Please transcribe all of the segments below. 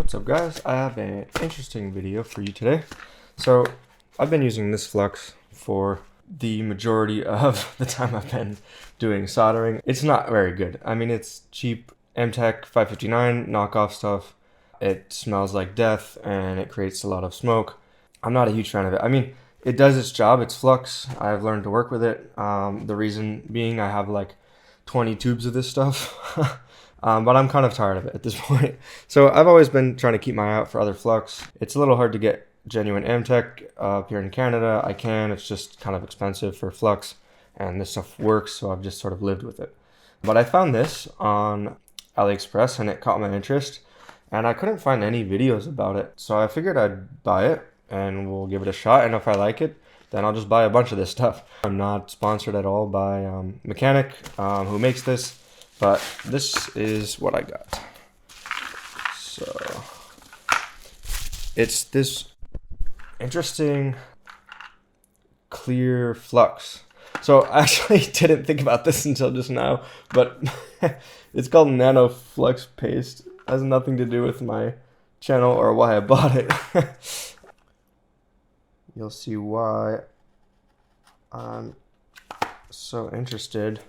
What's up guys, I have an interesting video for you today. So I've been using this flux for the majority of the time I've been doing soldering. It's not very good. I mean, it's cheap M35 knockoff stuff. It smells like death and it creates a lot of smoke. I'm not a huge fan of it. I mean, it does its job, it's flux. I've learned to work with it. The reason being I have like 20 tubes of this stuff. But I'm kind of tired of it at this point. So I've always been trying to keep my eye out for other flux. It's a little hard to get genuine Amtech up here in Canada. I can, it's just kind of expensive for flux, and this stuff works, so I've just sort of lived with it. But I found this on AliExpress and it caught my interest, and I couldn't find any videos about it. So I figured I'd buy it and we'll give it a shot, and if I like it, then I'll just buy a bunch of this stuff. I'm not sponsored at all by Mechanic, who makes this. But this is what I got. So it's this interesting clear flux. So I actually didn't think about this until just now, but it's called Nano Flux Paste. It has nothing to do with my channel or why I bought it. You'll see why I'm so interested.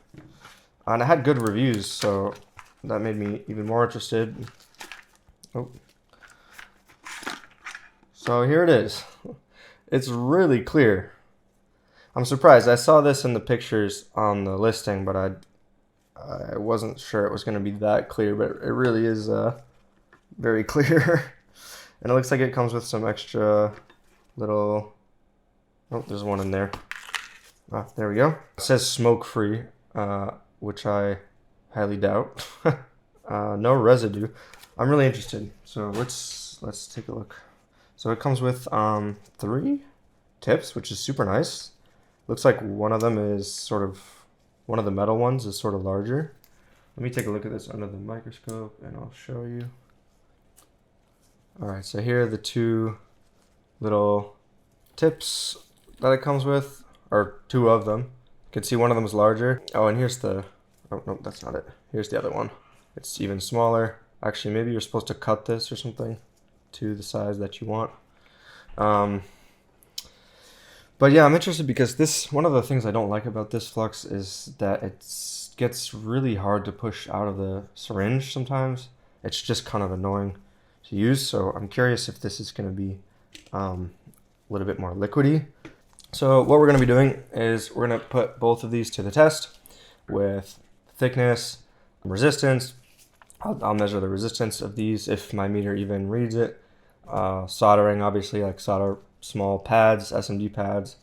And I had good reviews, so that made me even more interested. Oh. So here it is. It's really clear. I'm surprised. I saw this in the pictures on the listing, but I wasn't sure it was going to be that clear, but it really is very clear. And it looks like it comes with some extra little... Oh, there's one in there. Ah, there we go. It says smoke-free. Which I highly doubt. No residue. I'm really interested. So let's take a look. So it comes with 3 tips, which is super nice. Looks like one of them is sort of, one of the metal ones is sort of larger. Let me take a look at this under the microscope and I'll show you. Alright, so here are the 2 little tips that it comes with, or 2 of them. You can see one of them is larger. Oh, and here's the... Oh, no, that's not it. Here's the other one. It's even smaller. Actually, maybe you're supposed to cut this or something to the size that you want. But yeah, I'm interested because this... One of the things I don't like about this flux is that it gets really hard to push out of the syringe sometimes. It's just kind of annoying to use, so I'm curious if this is going to be a little bit more liquidy. So what we're going to be doing is we're going to put both of these to the test with thickness, resistance. I'll measure the resistance of these if my meter even reads it. Soldering, obviously, like solder small pads, SMD pads.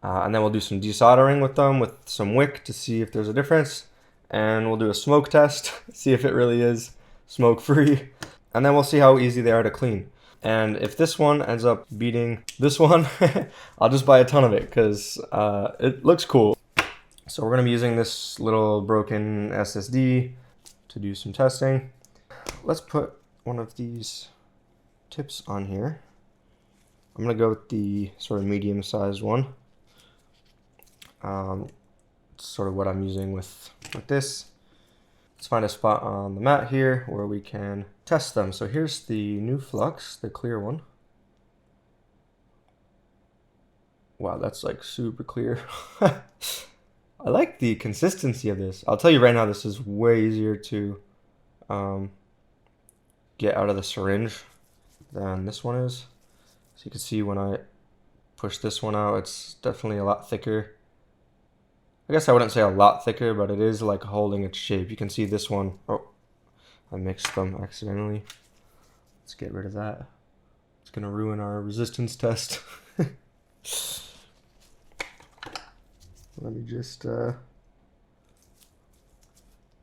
And then we'll do some desoldering with them with some wick to see if there's a difference. And we'll do a smoke test, see if it really is smoke free. And then we'll see how easy they are to clean. And if this one ends up beating this one, I'll just buy a ton of it because it looks cool. So we're going to be using this little broken SSD to do some testing. Let's put one of these tips on here. I'm going to go with the sort of medium-sized one. It's sort of what I'm using with this. Let's find a spot on the mat here where we can test them. So here's the new flux, the clear one. Wow, that's like super clear. I like the consistency of this. I'll tell you right now, this is way easier to get out of the syringe than this one is. So you can see when I push this one out, it's definitely a lot thicker. I guess I wouldn't say a lot thicker, but it is like holding its shape. You can see this one. Oh, I mixed them accidentally. Let's get rid of that. It's gonna ruin our resistance test. Let me just do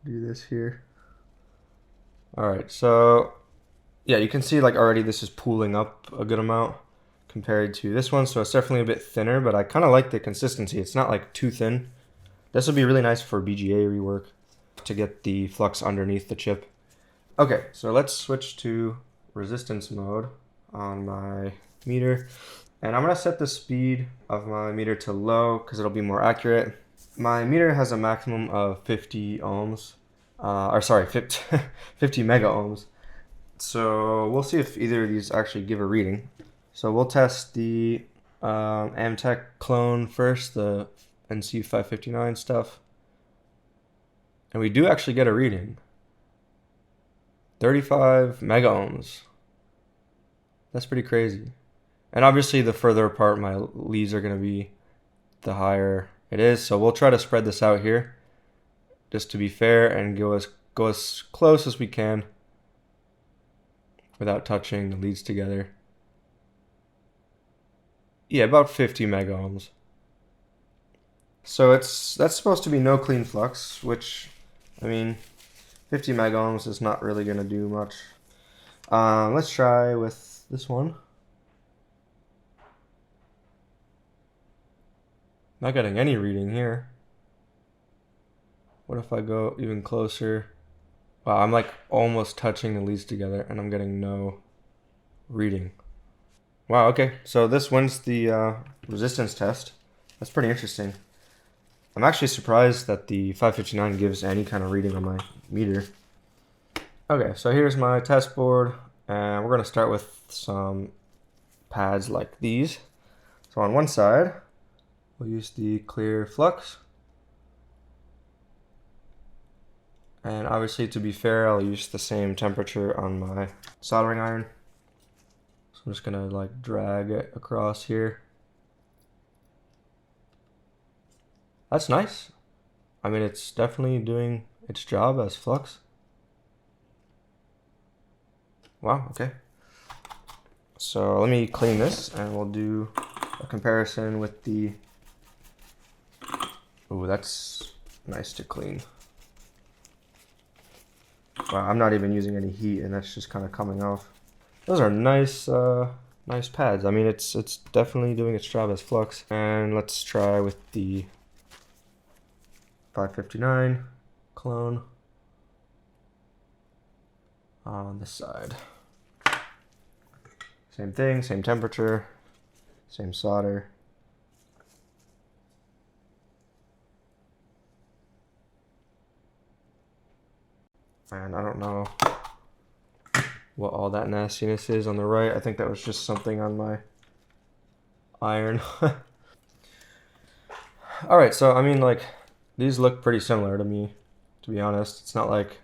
this here. Alright, so yeah, you can see like already this is pooling up a good amount compared to this one. So it's definitely a bit thinner, but I kind of like the consistency. It's not like too thin. This would be really nice for BGA rework to get the flux underneath the chip. Okay, so let's switch to resistance mode on my meter. And I'm going to set the speed of my meter to low because it'll be more accurate. My meter has a maximum of 50 ohms, 50 mega ohms. So we'll see if either of these actually give a reading. So we'll test the Amtech clone first, the NC559 stuff. And we do actually get a reading. 35 mega ohms. That's pretty crazy. And obviously the further apart my leads are going to be, the higher it is. So we'll try to spread this out here just to be fair and go as close as we can without touching the leads together. Yeah, about 50 mega ohms. So that's supposed to be no clean flux, which, I mean, 50 mega ohms is not really going to do much. Let's try with this one. Not getting any reading here. What if I go even closer? Wow, I'm like almost touching the leads together and I'm getting no reading. Wow, okay, so this wins the resistance test. That's pretty interesting. I'm actually surprised that the 559 gives any kind of reading on my meter. Okay, so here's my test board, and we're going to start with some pads like these. So on one side, we'll use the clear flux. And obviously, to be fair, I'll use the same temperature on my soldering iron. So I'm just gonna like drag it across here. That's nice. I mean, it's definitely doing its job as flux. Wow, okay. So let me clean this and we'll do a comparison with the... Ooh, that's nice to clean. Wow, I'm not even using any heat and that's just kind of coming off. Those are nice nice pads. I mean, it's definitely doing its job as flux. And let's try with the 559 clone on this side. Same thing, same temperature, same solder. And I don't know what all that nastiness is on the right. I think that was just something on my iron. All right, so I mean, like, these look pretty similar to me, to be honest. It's not like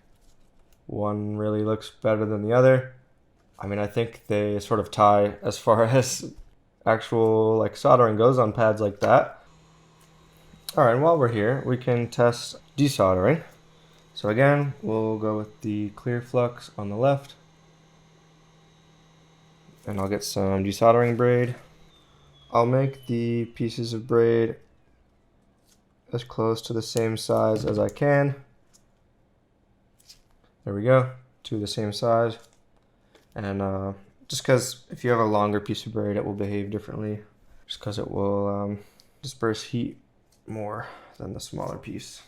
one really looks better than the other. I mean, I think they sort of tie as far as actual like soldering goes on pads like that. All right, and while we're here, we can test desoldering. So again, we'll go with the clear flux on the left. And I'll get some desoldering braid. I'll make the pieces of braid as close to the same size as I can. There we go, two the same size. And just because if you have a longer piece of braid, it will behave differently. Just because it will disperse heat more than the smaller piece.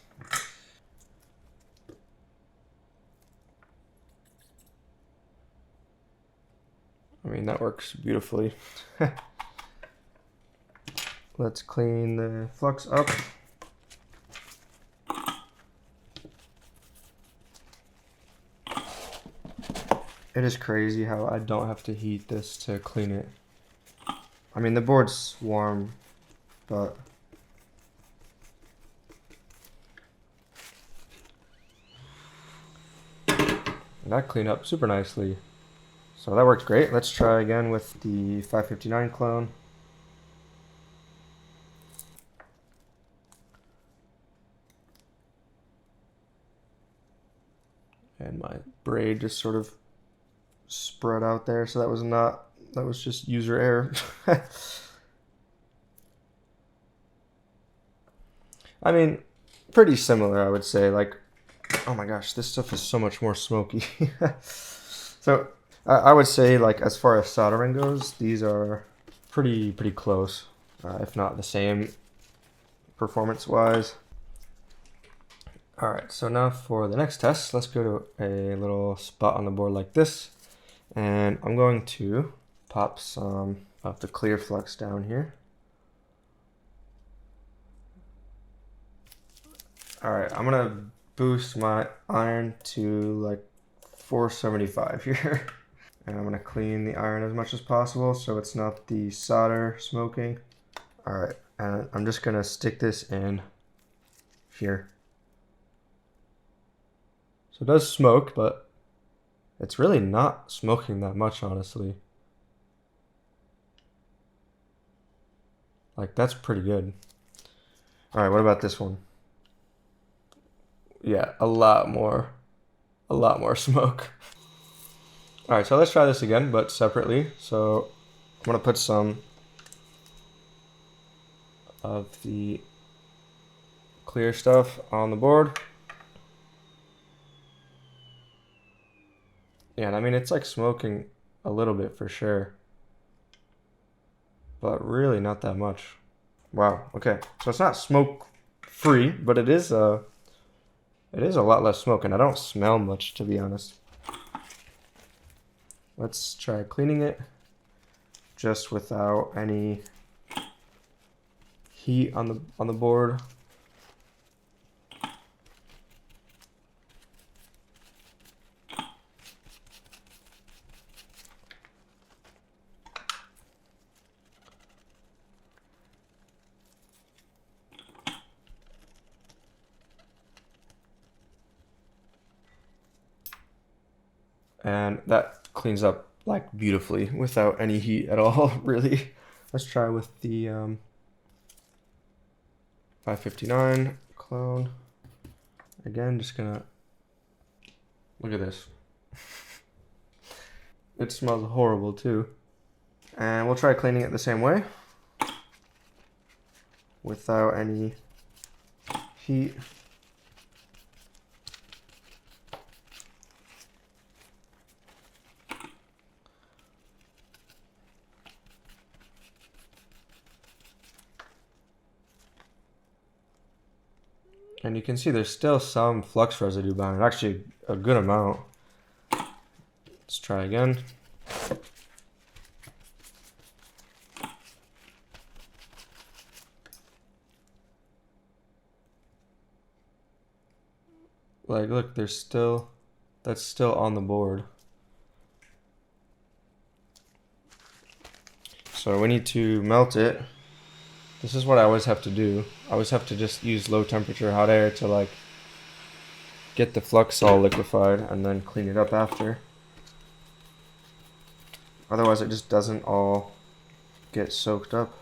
I mean, that works beautifully. Let's clean the flux up. It is crazy how I don't have to heat this to clean it. I mean, the board's warm, but that cleaned up super nicely. So that worked great. Let's try again with the 559 clone. And my braid just sort of spread out there, so that was just user error. I mean, pretty similar, I would say. Like, oh my gosh, this stuff is so much more smoky. So I would say, like, as far as soldering goes, these are pretty close, if not the same performance-wise. All right, so now for the next test, let's go to a little spot on the board like this, and I'm going to pop some of the clear flux down here. All right, I'm gonna boost my iron to like 475 here. And I'm gonna clean the iron as much as possible so it's not the solder smoking. All right, and I'm just gonna stick this in here. So it does smoke, but it's really not smoking that much, honestly. Like, that's pretty good. All right, what about this one? Yeah, a lot more smoke. All right, so let's try this again, but separately. So I'm gonna put some of the clear stuff on the board. Yeah, and I mean, it's like smoking a little bit for sure, but really not that much. Wow, okay. So it's not smoke free, but it is a lot less smoke, and I don't smell much, to be honest. Let's try cleaning it just without any heat on the board. And that cleans up like beautifully without any heat at all, really. Let's try with the 559 clone. Again, just gonna look at this. It smells horrible too. And we'll try cleaning it the same way without any heat. And you can see there's still some flux residue behind it, actually a good amount. Let's try again. Like, look, that's still on the board. So we need to melt it. This is what I always have to do. I always have to just use low temperature hot air to like get the flux all liquefied and then clean it up after. Otherwise it just doesn't all get soaked up.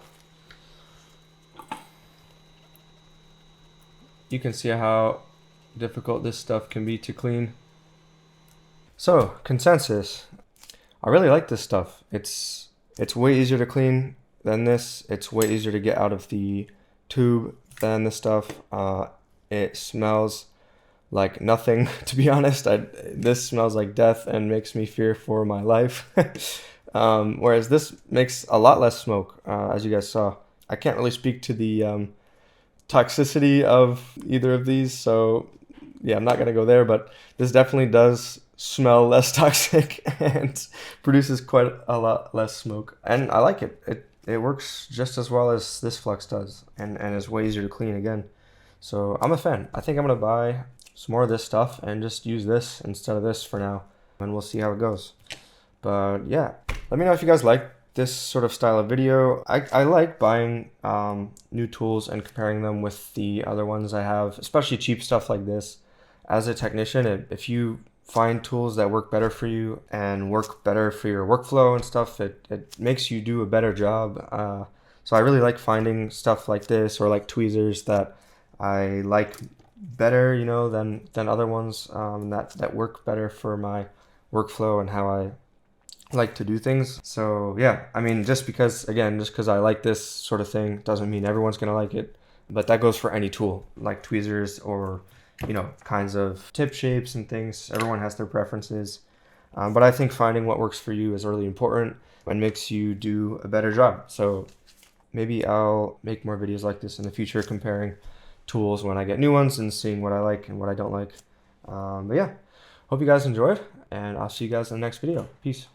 You can see how difficult this stuff can be to clean. So, consensus. I really like this stuff. It's way easier to clean than this. It's way easier to get out of the tube than this stuff. It smells like nothing, to be honest. This smells like death and makes me fear for my life. Whereas this makes a lot less smoke, as you guys saw. I can't really speak to the toxicity of either of these, so yeah, I'm not gonna go there, but this definitely does smell less toxic and produces quite a lot less smoke. And I like it. It works just as well as this flux does, and is way easier to clean again. So I'm a fan. I think I'm gonna buy some more of this stuff and just use this instead of this for now, and we'll see how it goes. But yeah, let me know if you guys like this sort of style of video. I like buying new tools and comparing them with the other ones I have, especially cheap stuff like this. As a technician, if you find tools that work better for you and work better for your workflow and stuff, it makes you do a better job. So I really like finding stuff like this, or like tweezers that I like better, you know, than other ones that work better for my workflow and how I like to do things. So yeah, I mean, just because I like this sort of thing doesn't mean everyone's gonna like it, but that goes for any tool, like tweezers or, you know, kinds of tip shapes and things. Everyone has their preferences, but I think finding what works for you is really important and makes you do a better job. So maybe I'll make more videos like this in the future, comparing tools when I get new ones and seeing what I like and what I don't like. But yeah, hope you guys enjoyed, and I'll see you guys in the next video. Peace.